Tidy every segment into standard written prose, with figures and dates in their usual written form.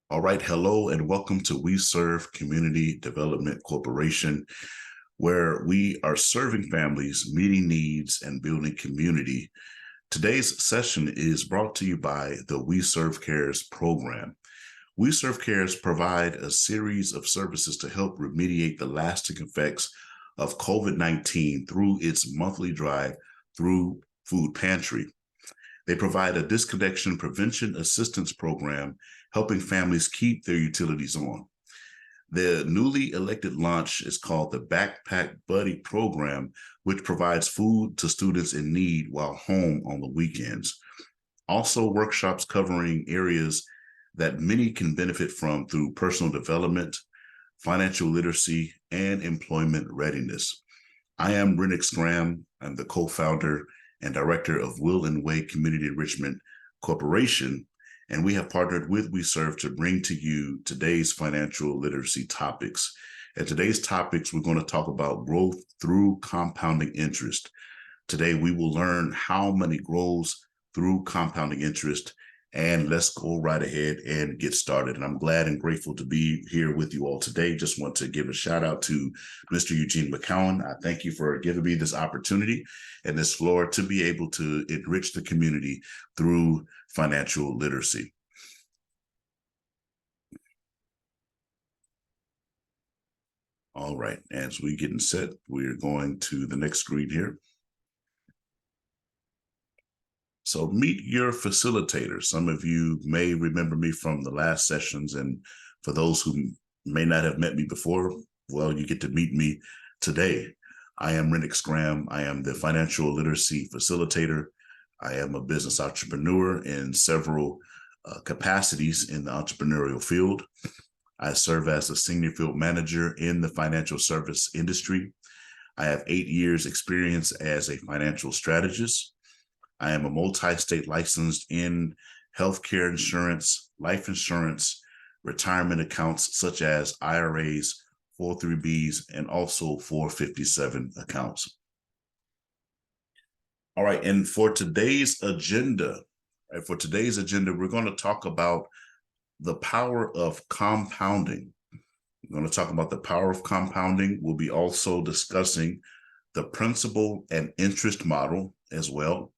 All right, hello and welcome to WeServe Community Development Corporation, where we are serving families, meeting needs, and building community. Today's session is brought to you by the WeSERVE Cares program. WeSERVE Cares provide a series of services to help remediate the lasting effects of COVID-19 through its monthly drive through food pantry. They provide a disconnection prevention assistance program, helping families keep their utilities on. The newly elected launch is called the Backpack Buddy program, which provides food to students in need while home on the weekends. Also, workshops covering areas that many can benefit from through personal development, financial literacy, and employment readiness. I am Renix Graham. I'm the co-founder and director of Will Way Community Enrichment Corporation, and we have partnered with WeServe to bring to you today's financial literacy topics. And today's topics, we're going to talk about growth through compounding interest. Today, we will learn how money grows through compounding interest, and let's go right ahead and get started. And I'm glad and grateful to be here with you all today. Just want to give a shout out to Mr. Eugene McCowan. I thank you for giving me this opportunity and this floor to be able to enrich the community through financial literacy. All right, as we getting set, we're going to the next screen here. So meet your facilitator. Some of you may remember me from the last sessions, and for those who may not have met me before, well, you get to meet me today. I am Renix Graham. I am the financial literacy facilitator. I am a business entrepreneur in several capacities in the entrepreneurial field. I serve as a senior field manager in the financial service industry. I have 8 years experience as a financial strategist. I am a multi-state licensed in healthcare insurance, life insurance, retirement accounts such as IRAs, 403Bs, and also 457 accounts. All right, and for today's agenda, we're going to talk about the power of compounding. We're going to talk about the power of compounding. We'll be also discussing the principal and interest model as well.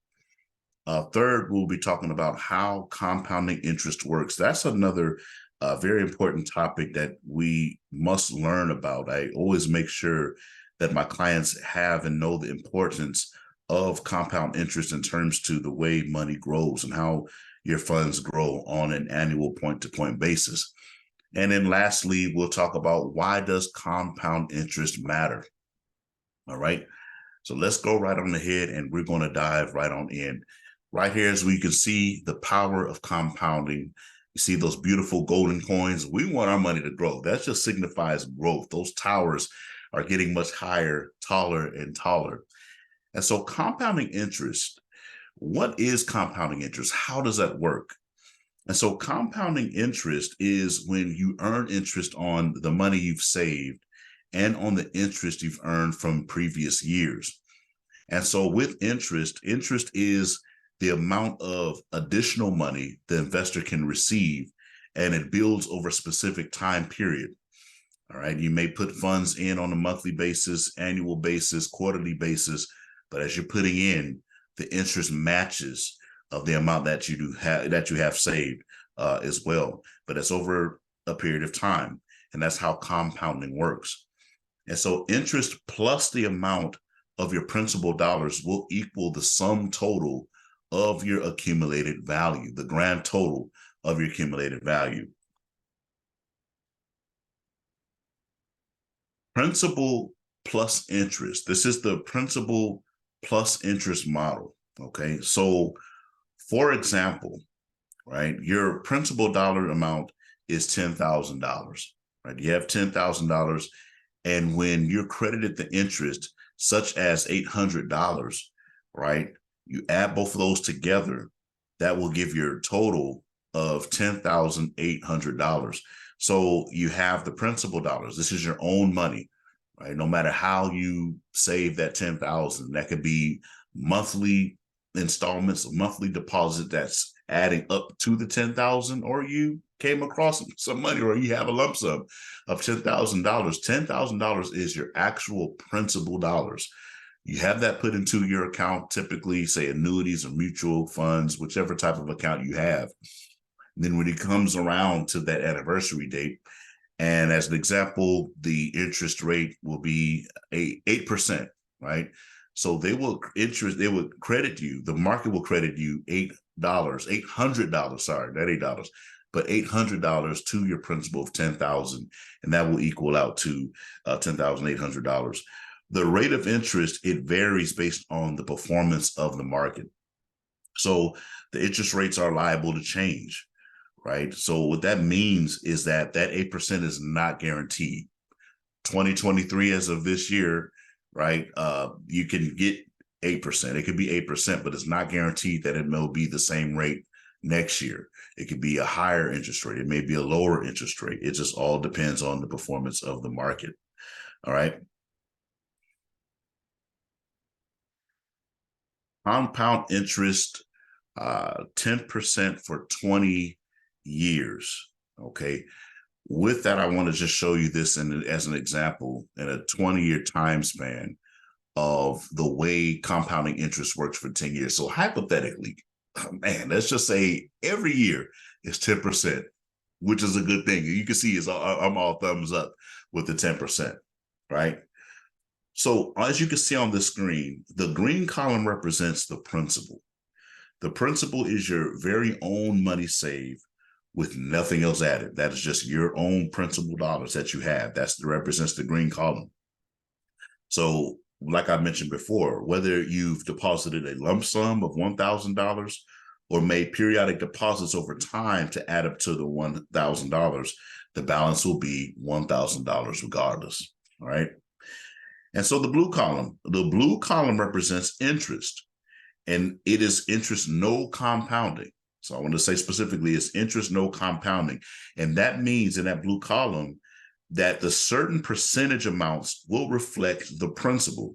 Third, we'll be talking about how compounding interest works. That's another very important topic that we must learn about. I always make sure that my clients have and know the importance of compound interest in terms to the way money grows and how your funds grow on an annual point-to-point basis. And then lastly, we'll talk about why does compound interest matter? All right, so let's go right on ahead and we're going to dive right on in. Right here, as we can see the power of compounding. You see those beautiful golden coins. We want our money to grow. That just signifies growth. Those towers are getting much higher, taller and taller. And so compounding interest, what is compounding interest? How does that work? And so compounding interest is when you earn interest on the money you've saved and on the interest you've earned from previous years. And so with interest is the amount of additional money the investor can receive, and it builds over a specific time period. All right, you may put funds in on a monthly basis, annual basis, quarterly basis, but as you're putting in, the interest matches of the amount that you have saved as well. But it's over a period of time, and that's how compounding works. And so interest plus the amount of your principal dollars will equal the sum total of your accumulated value, the grand total of your accumulated value. Principal plus interest. This is the principal plus interest model. Okay, so for example, right, your principal dollar amount is $10,000, right? You have $10,000, and when you're credited the interest, such as $800, right? You add both of those together, that will give your total of $10,800. So you have the principal dollars. This is your own money, right? No matter how you save that $10,000, that could be monthly installments, monthly deposit that's adding up to the 10,000, or you came across some money, or you have a lump sum of $10,000. $10,000 is your actual principal dollars. You have that put into your account, typically say annuities or mutual funds, whichever type of account you have. And then when it comes around to that anniversary date, and as an example, the interest rate will be 8%, right? So they will credit you, the market will credit you $800, sorry, not $8, but $800 to your principal of 10,000, and that will equal out to $10,800. The rate of interest, it varies based on the performance of the market. So the interest rates are liable to change, right? So what that means is that 8% is not guaranteed. 2023, as of this year, right, you can get 8%. It could be 8%, but it's not guaranteed that it will be the same rate next year. It could be a higher interest rate. It may be a lower interest rate. It just all depends on the performance of the market. All right. Compound interest, 10% for 20 years. Okay. With that, I want to just show you this as an example in a 20-year time span of the way compounding interest works for 10 years. So hypothetically, man, let's just say every year is 10%, which is a good thing. You can see I'm all thumbs up with the 10%, right? So as you can see on the screen, the green column represents the principal. The principal is your very own money saved with nothing else added. That is just your own principal dollars that you have. That represents the green column. So like I mentioned before, whether you've deposited a lump sum of $1,000 or made periodic deposits over time to add up to the $1,000, the balance will be $1,000 regardless, all right? And so the blue column represents interest, and it is interest no compounding. So I want to say specifically it's interest no compounding. And that means in that blue column that the certain percentage amounts will reflect the principal.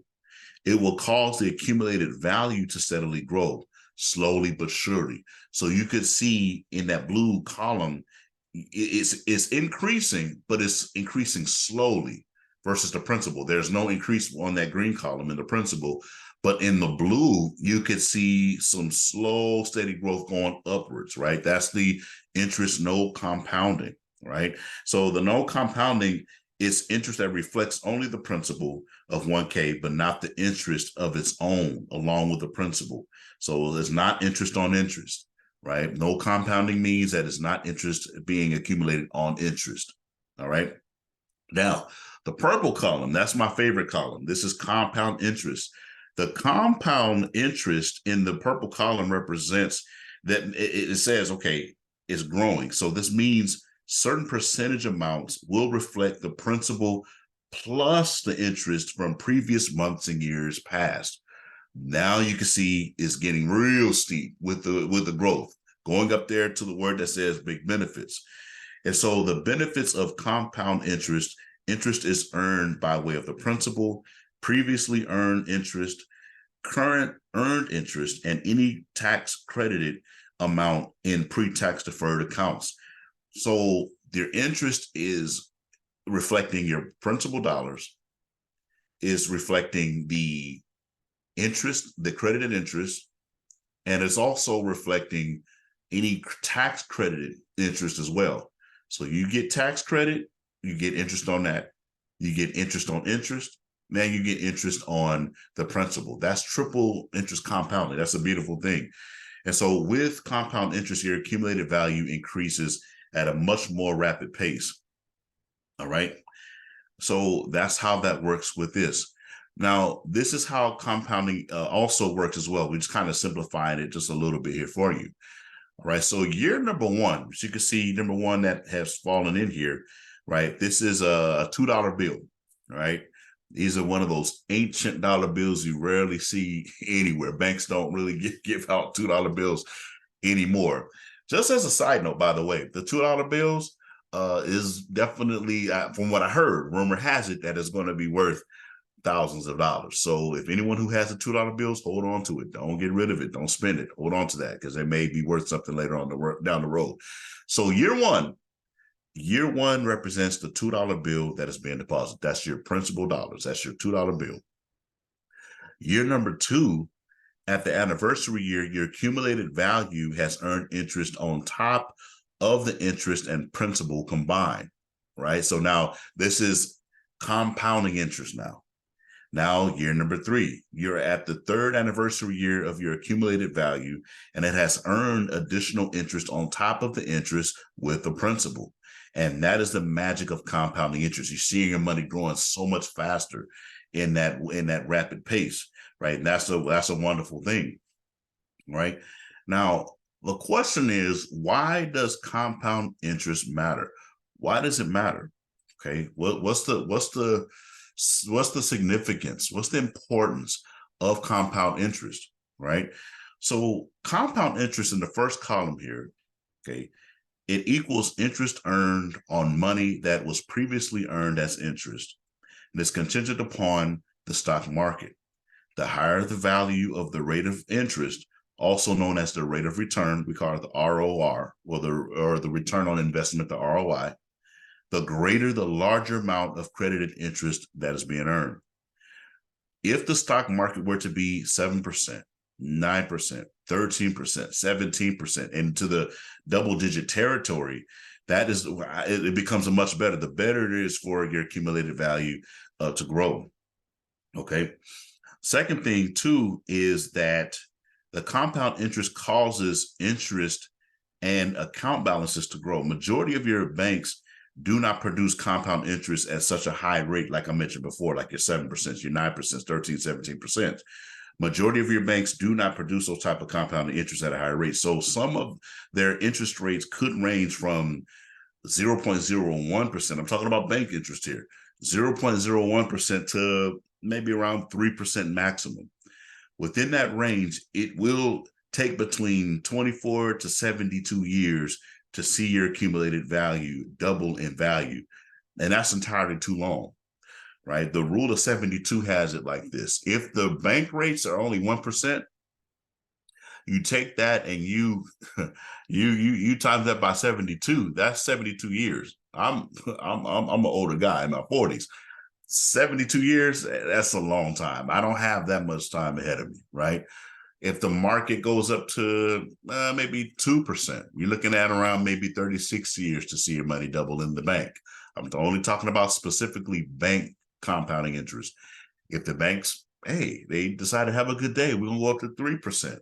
It will cause the accumulated value to steadily grow, slowly but surely. So you could see in that blue column, it's increasing, but it's increasing slowly versus the principal. There's no increase on that green column in the principal, but in the blue, you could see some slow, steady growth going upwards, right? That's the interest no compounding, right? So the no compounding is interest that reflects only the principal of 1K, but not the interest of its own along with the principal. So there's not interest on interest, right? No compounding means that it's not interest being accumulated on interest, all right? Now, the purple column, that's my favorite column. This is compound interest. The compound interest in the purple column represents that it says, okay, it's growing. So this means certain percentage amounts will reflect the principal plus the interest from previous months and years past. Now you can see it's getting real steep with the growth, going up there to the word that says big benefits. And so the benefits of compound interest is earned by way of the principal, previously earned interest, current earned interest, and any tax credited amount in pre-tax deferred accounts. So their interest is reflecting your principal dollars, is reflecting the interest, the credited interest, and it's also reflecting any tax credited interest as well. So you get tax credit, you get interest on that. You get interest on interest. Now you get interest on the principal. That's triple interest compounding. That's a beautiful thing. And so with compound interest, your accumulated value increases at a much more rapid pace. All right. So that's how that works with this. Now, this is how compounding also works as well. We just kind of simplified it just a little bit here for you. All right. So year number one, as you can see, number one that has fallen in here, right? This is a $2 bill, right? These are one of those ancient dollar bills you rarely see anywhere. Banks don't really give out $2 bills anymore. Just as a side note, by the way, the $2 bills is definitely, from what I heard, rumor has it that it's going to be worth thousands of dollars. So if anyone who has the $2 bills, hold on to it. Don't get rid of it. Don't spend it. Hold on to that because it may be worth something later on down the road. So year one represents the $2 bill that is being deposited. That's your principal dollars. That's your $2 bill. Year number two, at the anniversary year, your accumulated value has earned interest on top of the interest and principal combined, right? So now this is compounding interest now. Now, year number three, you're at the third anniversary year of your accumulated value, and it has earned additional interest on top of the interest with the principal. And that is the magic of compounding interest. You're seeing your money growing so much faster in that rapid pace, right? And that's a wonderful thing, right? Now, the question is, why does compound interest matter? Why does it matter? Okay, what's the significance? What's the importance of compound interest, right? So compound interest in the first column here, okay, it equals interest earned on money that was previously earned as interest. And it's contingent upon the stock market. The higher the value of the rate of interest, also known as the rate of return, we call it the ROR, or the return on investment, the ROI, the greater the larger amount of credited interest that is being earned. If the stock market were to be 7%, 9%, 13%, 17%, into the double-digit territory, it becomes a much better. The better it is for your accumulated value to grow. Okay. Second thing too is that the compound interest causes interest and account balances to grow. Majority of your banks do not produce compound interest at such a high rate, like I mentioned before, like your 7%, your 9%, 13, 17%. Majority of your banks do not produce those type of compounded interest at a higher rate. So some of their interest rates could range from 0.01%. I'm talking about bank interest here, 0.01% to maybe around 3% maximum. Within that range, it will take between 24 to 72 years to see your accumulated value double in value. And that's entirely too long, right? The rule of 72 has it like this. If the bank rates are only 1%, you take that and you times that by 72, that's 72 years. I'm an older guy in my 40s. 72 years, that's a long time. I don't have that much time ahead of me, right? If the market goes up to maybe 2%, you're looking at around maybe 36 years to see your money double in the bank. I'm only talking about specifically bank compounding interest. If the banks, hey, they decide to have a good day, we're going to go up to 3%.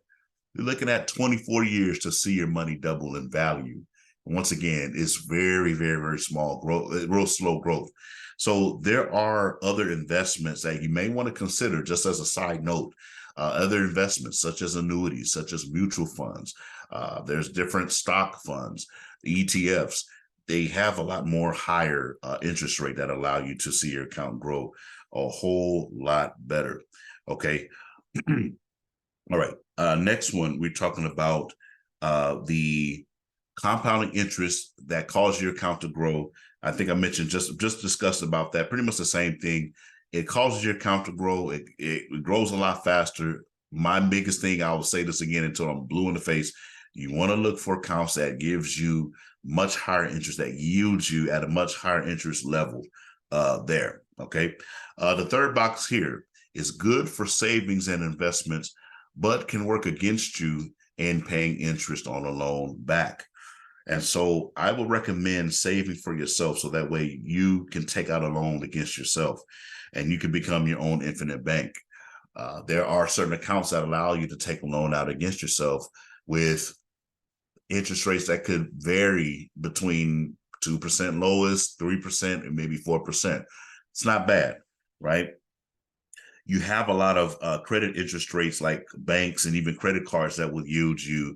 You're looking at 24 years to see your money double in value. And once again, it's very, very, very small growth, real slow growth. So there are other investments that you may want to consider, just as a side note. Other investments such as annuities, such as mutual funds. There's different stock funds, the ETFs. They have a lot more higher interest rate that allow you to see your account grow a whole lot better. Okay. All right. Next one, we're talking about the compounding interest that causes your account to grow. I think I mentioned just discussed about that. Pretty much the same thing. It causes your account to grow. It grows a lot faster. My biggest thing, I will say this again until I'm blue in the face. You want to look for accounts that gives you much higher interest, that yields you at a much higher interest level there. Okay. The third box here is good for savings and investments, but can work against you in paying interest on a loan back. And so I would recommend saving for yourself so that way you can take out a loan against yourself and you can become your own infinite bank. There are certain accounts that allow you to take a loan out against yourself with interest rates that could vary between 2% lowest, 3%, and maybe 4%. It's not bad, right? You have a lot of credit interest rates like banks and even credit cards that will yield you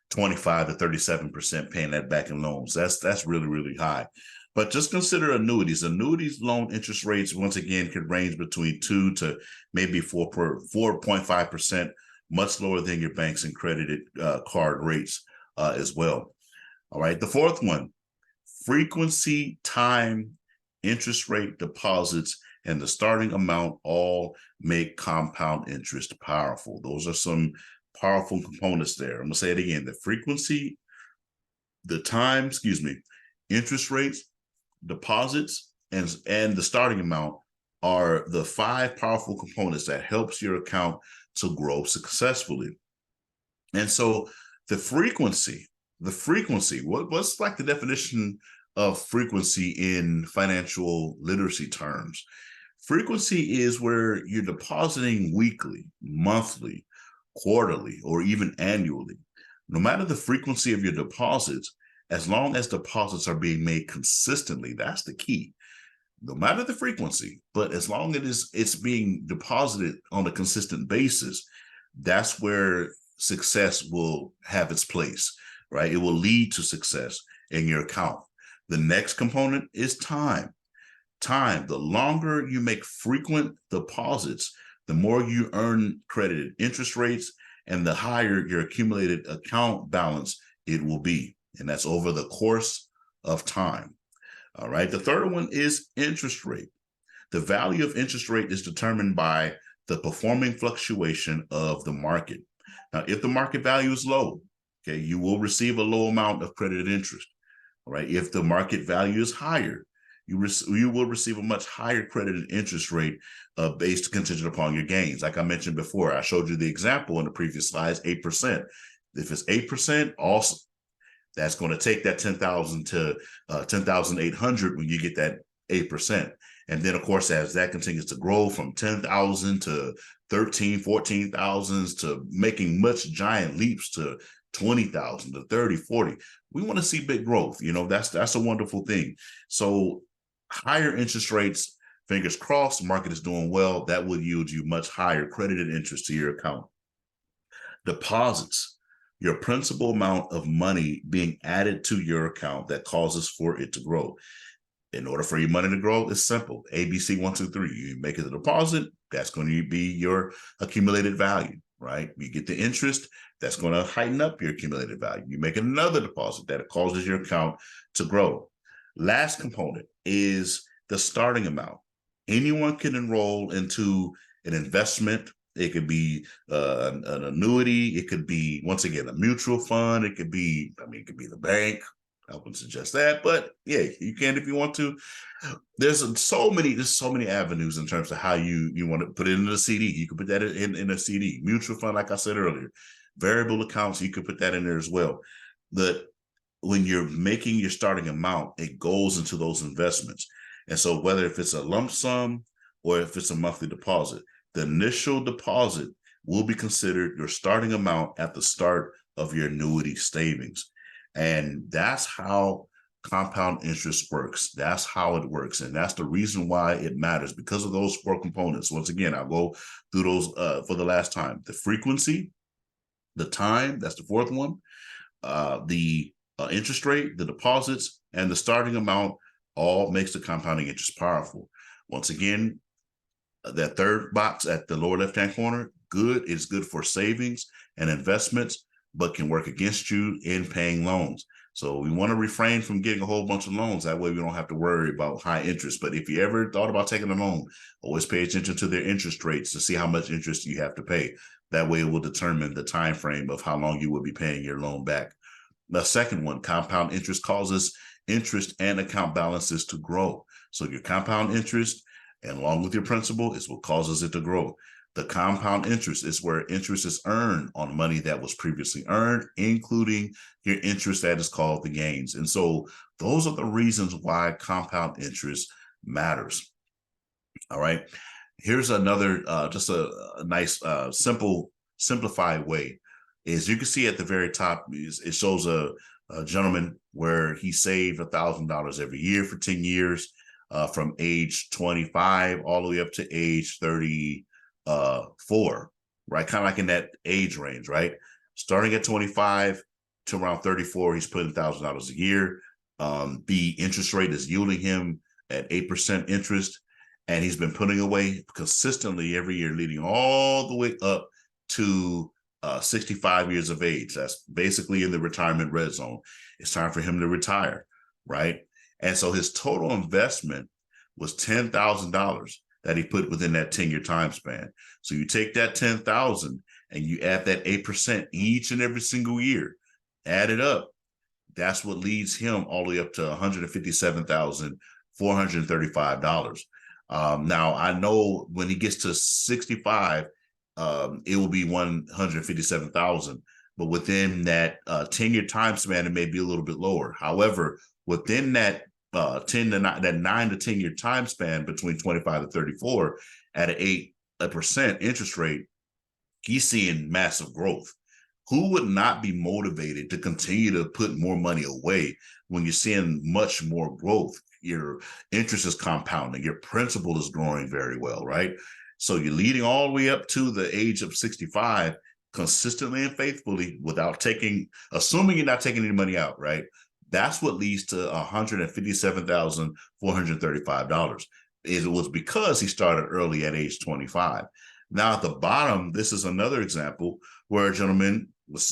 25 to 37% paying that back in loans. That's really, really high. But just consider annuities. Annuities loan interest rates, once again, could range between 2 to maybe 4.5%, much lower than your banks and credit card rates as well. All right. The fourth one, frequency time interest rate deposits and the starting amount all make compound interest powerful. Those are some powerful components there. I'm gonna say it again: the frequency, the time, interest rates, deposits, and the starting amount are the 5 powerful components that helps your account to grow successfully. And so the frequency, what's like the definition of frequency in financial literacy terms? Frequency is where you're depositing weekly, monthly, quarterly, or even annually. No matter the frequency of your deposits, as long as deposits are being made consistently, that's the key. No matter the frequency, but as long as it's being deposited on a consistent basis, that's where success will have its place, right? It will lead to success in your account. The next component is time. Time, the longer you make frequent deposits, the more you earn credited interest rates and the higher your accumulated account balance it will be. And that's over the course of time. All right. The third one is interest rate. The value of interest rate is determined by the performing fluctuation of the market. Now, if the market value is low, okay, you will receive a low amount of credited interest. All right. If the market value is higher, you will receive a much higher credited interest rate based contingent upon your gains. Like I mentioned before, I showed you the example in the previous slides, 8%. If it's 8%, awesome. That's going to take that 10,000 to 10,800 when you get that 8%. And then, of course, as that continues to grow from 10,000 to 13, 14,000 to making much giant leaps to 20,000 to 30, 40, we want to see big growth. You know, that's a wonderful thing. So higher interest rates, fingers crossed, the market is doing well, that will yield you much higher credited interest to your account. Deposits, your principal amount of money being added to your account that causes for it to grow. In order for your money to grow, it's simple. ABC 1, 2, 3. You make it a deposit, that's going to be your accumulated value, right? You get the interest, that's going to heighten up your accumulated value. You make another deposit that causes your account to grow. Last component is the starting amount. Anyone can enroll into an investment. It could be an annuity. It could be, once again, a mutual fund. It could be, it could be the bank. I wouldn't suggest that, but yeah, you can if you want to. There's so many avenues in terms of how you want to put it in a CD. You could put that in a CD. Mutual fund, like I said earlier. Variable accounts, you could put that in there as well. But when you're making your starting amount, it goes into those investments. And so whether if it's a lump sum or if it's a monthly deposit, the initial deposit will be considered your starting amount at the start of your annuity savings. And that's how compound interest works. That's how it works. And that's the reason why it matters, because of those 4 components. Once again, I'll go through those for the last time. The frequency, the time, that's the 4th one, the interest rate, the deposits, and the starting amount all makes the compounding interest powerful. Once again, that 3rd box at the lower left-hand corner, good is good for savings and investments, but can work against you in paying loans. So we want to refrain from getting a whole bunch of loans. That way we don't have to worry about high interest. But if you ever thought about taking a loan, always pay attention to their interest rates to see how much interest you have to pay. That way it will determine the time frame of how long you will be paying your loan back. The second one, compound interest causes interest and account balances to grow. So your compound interest, and along with your principal, is what causes it to grow. The compound interest is where interest is earned on money that was previously earned, including your interest that is called the gains. And so those are the reasons why compound interest matters. All right. Here's another, just a nice, simplified way. Is you can see at the very top, it shows a gentleman where he saved $1,000 every year for 10 years, from age 25 all the way up to age 34, right? Kind of like in that age range, right? Starting at 25 to around 34, he's putting $1,000 a year. The interest rate is yielding him at 8% interest, and he's been putting away consistently every year, leading all the way up to 65 years of age. That's basically in the retirement red zone. It's time for him to retire, right? And so his total investment was $10,000. that he put within that 10-year time span. So you take that 10,000 and you add that 8% each and every single year, add it up. That's what leads him all the way up to $157,435. Now, I know when he gets to 65, it will be 157,000. But within that 10-year time span, it may be a little bit lower. However, within that 9 to 10-year time span between 25 to 34 at an 8% interest rate, he's seeing massive growth. Who would not be motivated to continue to put more money away when you're seeing much more growth? Your interest is compounding, your principal is growing very well, right? So you're leading all the way up to the age of 65 consistently and faithfully without assuming you're not taking any money out, right? That's what leads to $157,435. It was because he started early at age 25. Now at the bottom, this is another example where a gentleman was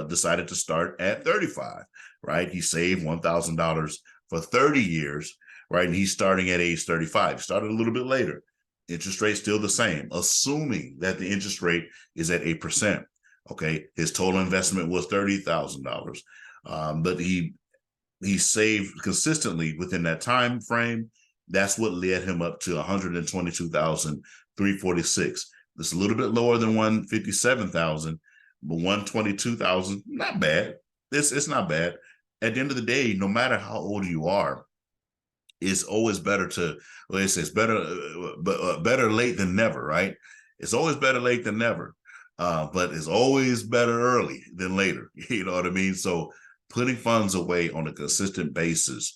decided to start at 35, right? He saved $1,000 for 30 years, right? And he's starting at age 35. Started a little bit later. Interest rate still the same, assuming that the interest rate is at 8%. Okay, his total investment was $30,000, but he saved consistently within that time frame. That's what led him up to $122,346. It's a little bit lower than $157,000, but $122,000, not bad. It's not bad. At the end of the day, no matter how old you are, it's always better to, well, it's better late than never, right? It's always better late than never, but it's always better early than later. You know what I mean? So putting funds away on a consistent basis,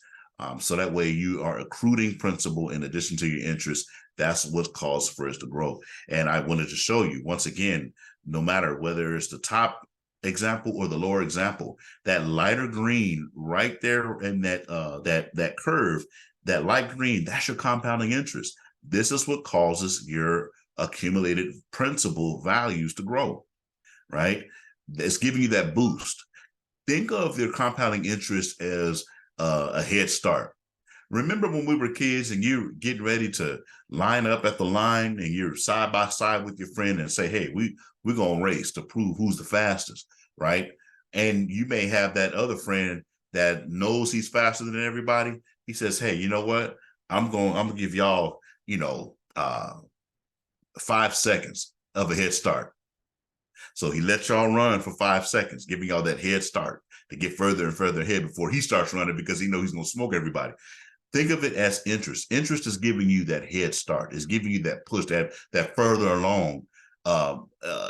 so that way you are accruing principal in addition to your interest. That's what caused for us to grow. And I wanted to show you once again, no matter whether it's the top example or the lower example, that lighter green right there in that curve, that light green, that's your compounding interest. This is what causes your accumulated principal values to grow, right? It's giving you that boost. Think of your compounding interest as a head start. Remember when we were kids and you're getting ready to line up at the line and you're side by side with your friend and say, hey, we're going to race to prove who's the fastest, right? And you may have that other friend that knows he's faster than everybody. He says, hey, you know what? I'm going to give y'all, 5 seconds of a head start. So he lets y'all run for 5 seconds, giving y'all that head start to get further and further ahead before he starts running because he knows he's going to smoke everybody. Think of it as interest. Interest is giving you that head start. It's giving you that push, that further along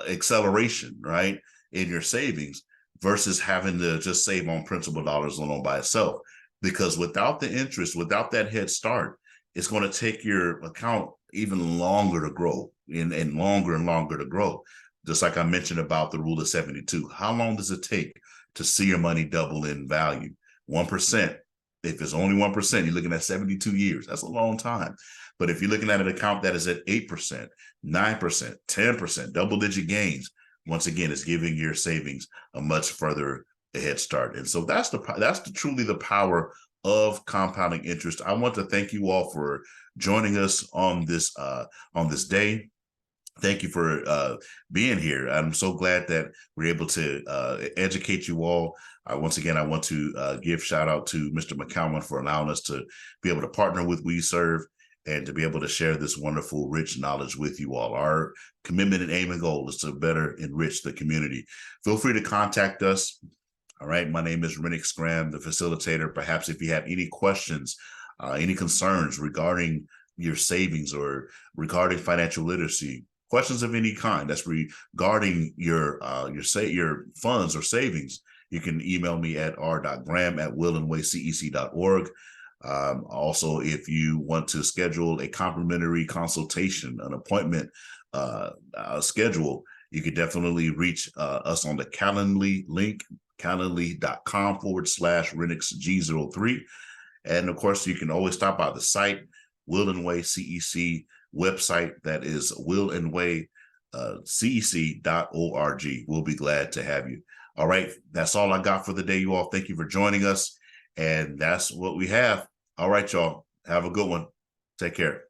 acceleration, right, in your savings versus having to just save on principal dollars alone by itself. Because without the interest, without that head start, it's going to take your account even longer to grow and longer to grow. Just like I mentioned about the rule of 72. How long does it take to see your money double in value? 1%. If it's only 1%, you're looking at 72 years. That's a long time. But if you're looking at an account that is at 8%, 9%, 10%, double-digit gains, once again, it's giving your savings a much further head start. And so that's truly the power of compounding interest. I want to thank you all for joining us on this day. Thank you for being here. I'm so glad that we're able to educate you all. Once again, I want to give shout out to Mr. McCowan for allowing us to be able to partner with WeServe and to be able to share this wonderful, rich knowledge with you all. Our commitment and aim and goal is to better enrich the community. Feel free to contact us. All right. My name is Renix Graham, the facilitator. Perhaps if you have any questions, any concerns regarding your savings or regarding financial literacy, questions of any kind that's regarding your funds or savings, you can email me at r.graham@willandwaycec.org. Also, if you want to schedule a complimentary consultation, an appointment schedule, you can definitely reach us on the Calendly link, calendly.com/RenixG03. And of course, you can always stop by the site, Will and Way CEC website, that is willandwaycec.org. We'll be glad to have you. All right, that's all I got for the day, you all. Thank you for joining us. And that's what we have. All right, y'all. Have a good one. Take care.